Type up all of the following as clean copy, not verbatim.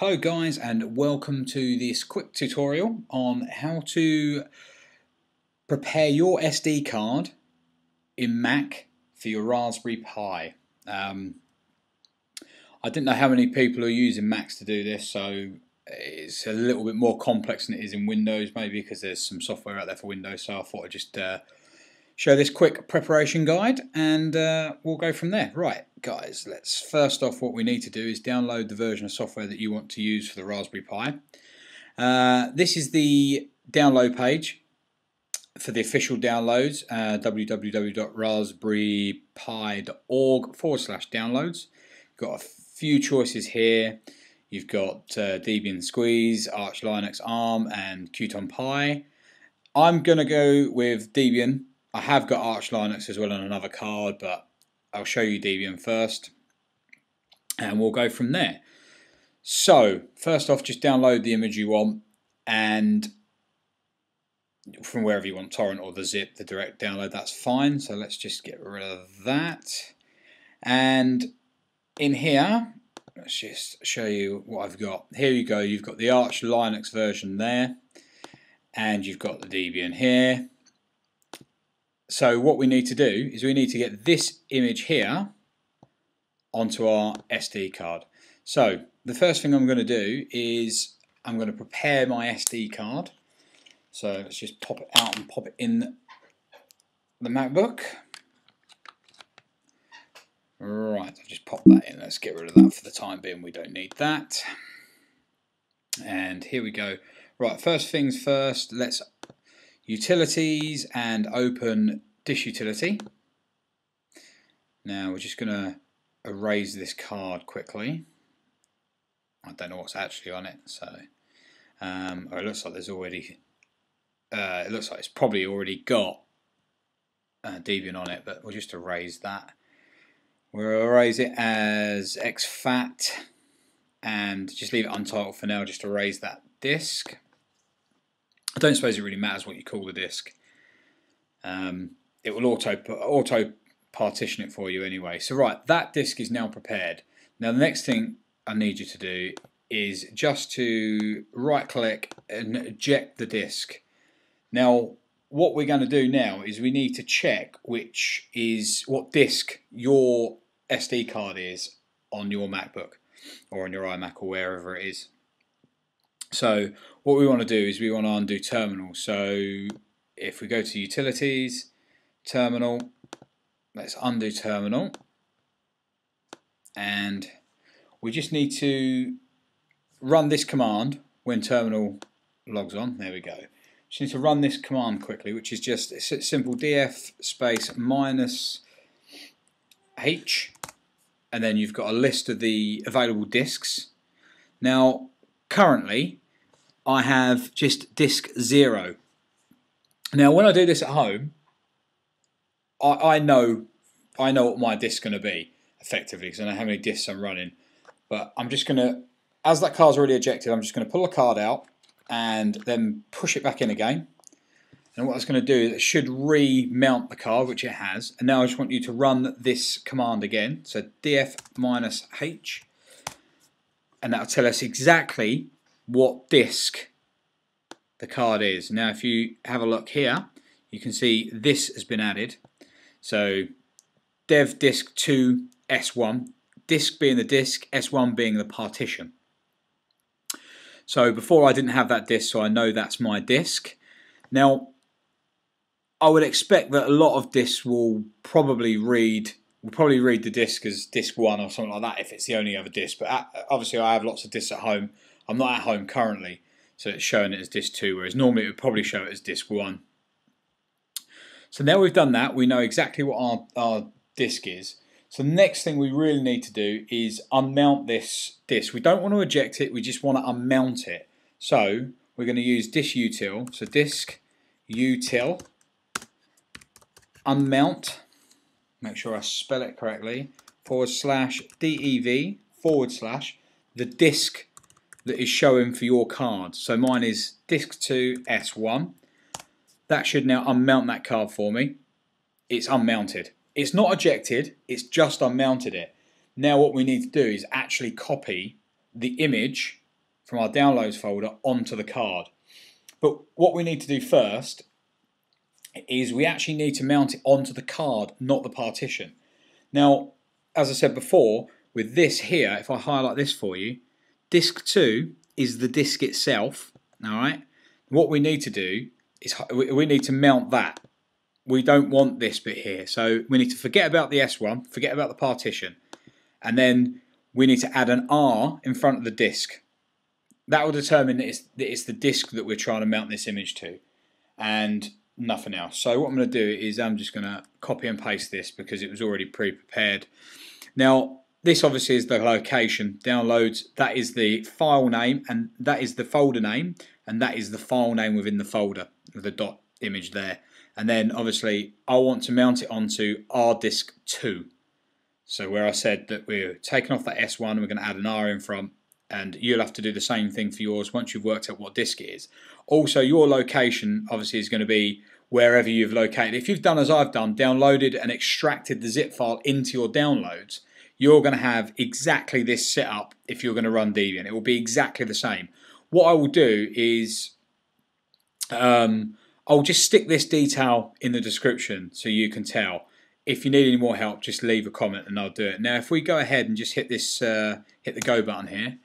Hello guys, and welcome to this quick tutorial on how to prepare your SD card in Mac for your Raspberry Pi. I didn't know how many people are using Macs to do this, so it's a little bit more complex than it is in Windows, maybe because there's some software out there for Windows, so I thought I'd just show this quick preparation guide and we'll go from there. Right guys, let's first off, what we need to do is download the version of software that you want to use for the Raspberry Pi. This is the download page for the official downloads, www.raspberrypi.org/downloads. Got a few choices here. You've got Debian Squeeze, Arch Linux, ARM and Qt Pi. I'm going to go with Debian. I have got Arch Linux as well on another card, but I'll show you Debian first and we'll go from there. So first off, just download the image you want, and from wherever you want, torrent or the zip, the direct download, that's fine. So let's just get rid of that. And in here, let's just show you what I've got. Here you go, you've got the Arch Linux version there, and you've got the Debian here. So what we need to do is we need to get this image here onto our SD card. So the first thing I'm going to do is I'm going to prepare my SD card. So let's just pop it out and pop it in the MacBook. Right, I'll just pop that in. Let's get rid of that for the time being. We don't need that. And here we go. Right, first things first, let's utilities and open disk utility. Now we're just going to erase this card quickly. I don't know what's actually on it, so it looks like there's already it looks like it's probably already got Debian on it, but we'll just erase that. We'll erase it as exFAT and just leave it untitled for now. Just erase that disk. I don't suppose it really matters what you call the disk. It will auto partition it for you anyway. So right, that disk is now prepared. Now the next thing I need you to do is just to right click and eject the disk. Now what we're going to do now is we need to check what disk your SD card is on your MacBook or on your iMac or wherever it is. So what we want to do is we want to undo terminal. So if we go to utilities, terminal, let's undo terminal, and we just need to run this command when terminal logs on. There we go. Just need to run this command quickly, which is just a simple df space -h, and then you've got a list of the available disks. Now currently I have just disk 0. Now when I do this at home, I know what my disk's going to be effectively, because I know how many disks I'm running. But I'm just going to, as that card's already ejected, I'm just going to pull the card out and then push it back in again. And what that's going to do is it should remount the card, which it has. And now I just want you to run this command again. So df -h, and that'll tell us exactly what disk the card is. Now if you have a look here, you can see this has been added. So dev disk 2 S1, disk being the disk, S1 being the partition. So before I didn't have that disk, so I know that's my disk. Now I would expect that a lot of disks will probably read the disk as disk 1 or something like that if it's the only other disk. But obviously I have lots of disks at home. I'm not at home currently, so it's showing it as disk 2, whereas normally it would probably show it as disk 1. So now we've done that, we know exactly what our disk is. So the next thing we really need to do is unmount this disk. We don't want to eject it, we just want to unmount it. So we're going to use diskutil, so diskutil unmount, make sure I spell it correctly, /dev/ the disk that is showing for your card. So mine is disk 2 S1. That should now unmount that card for me. It's unmounted. It's not ejected, it's just unmounted it. Now what we need to do is actually copy the image from our downloads folder onto the card. But what we need to do first is we actually need to mount it onto the card, not the partition. Now, as I said before, with this here, if I highlight this for you, disk 2 is the disk itself. Alright? What we need to do is we need to mount that. We don't want this bit here. So we need to forget about the S1, forget about the partition, and then we need to add an R in front of the disk. That will determine that it's the disk that we're trying to mount this image to, and nothing else. So what I'm going to do is I'm just going to copy and paste this because it was already pre-prepared. Now this obviously is the location, downloads, that is the file name, and that is the folder name, and that is the file name within the folder with the dot image there. And then obviously I want to mount it onto disk 2. So where I said that we're taking off that S1, we're going to add an R in front, and you'll have to do the same thing for yours once you've worked out what disk it is. Also, your location obviously is going to be wherever you've located. If you've done as I've done, downloaded and extracted the zip file into your downloads, you're going to have exactly this setup if you're going to run Debian. It will be exactly the same. What I will do is I'll just stick this detail in the description so you can tell. If you need any more help, just leave a comment and I'll do it. Now if we go ahead and just hit this, hit the go button here,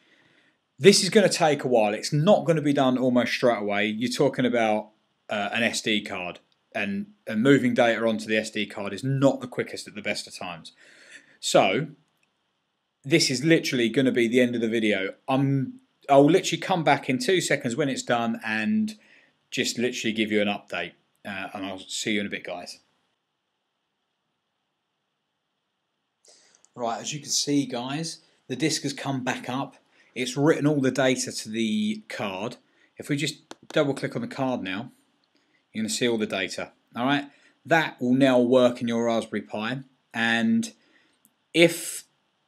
this is going to take a while. It's not going to be done almost straight away. You're talking about an SD card, and moving data onto the SD card is not the quickest at the best of times. So this is literally going to be the end of the video. I'll literally come back in 2 seconds when it's done and just literally give you an update, and I'll see you in a bit, guys. Right, as you can see, guys, the disk has come back up. It's written all the data to the card. If we just double click on the card now, you're going to see all the data. Alright, that will now work in your Raspberry Pi, and if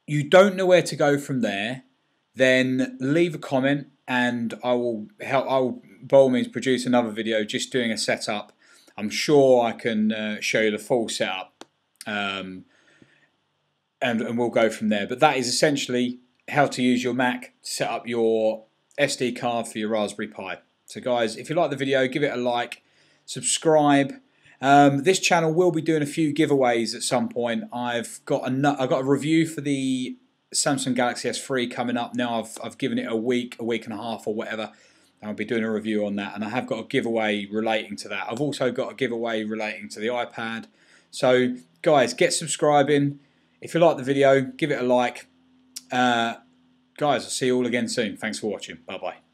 you don't know where to go from there, then leave a comment and I will by all means produce another video just doing a setup. I'm sure I can show you the full setup, and we'll go from there. But that is essentially how to use your Mac to set up your SD card for your Raspberry Pi. So guys, if you like the video, give it a like, subscribe. This channel will be doing a few giveaways at some point. I've got a review for the Samsung Galaxy S3 coming up now. I've given it a week and a half or whatever. I'll be doing a review on that, and I have got a giveaway relating to that. I've also got a giveaway relating to the iPad. So guys, get subscribing. If you like the video, give it a like. Guys, I'll see you all again soon. Thanks for watching. Bye bye.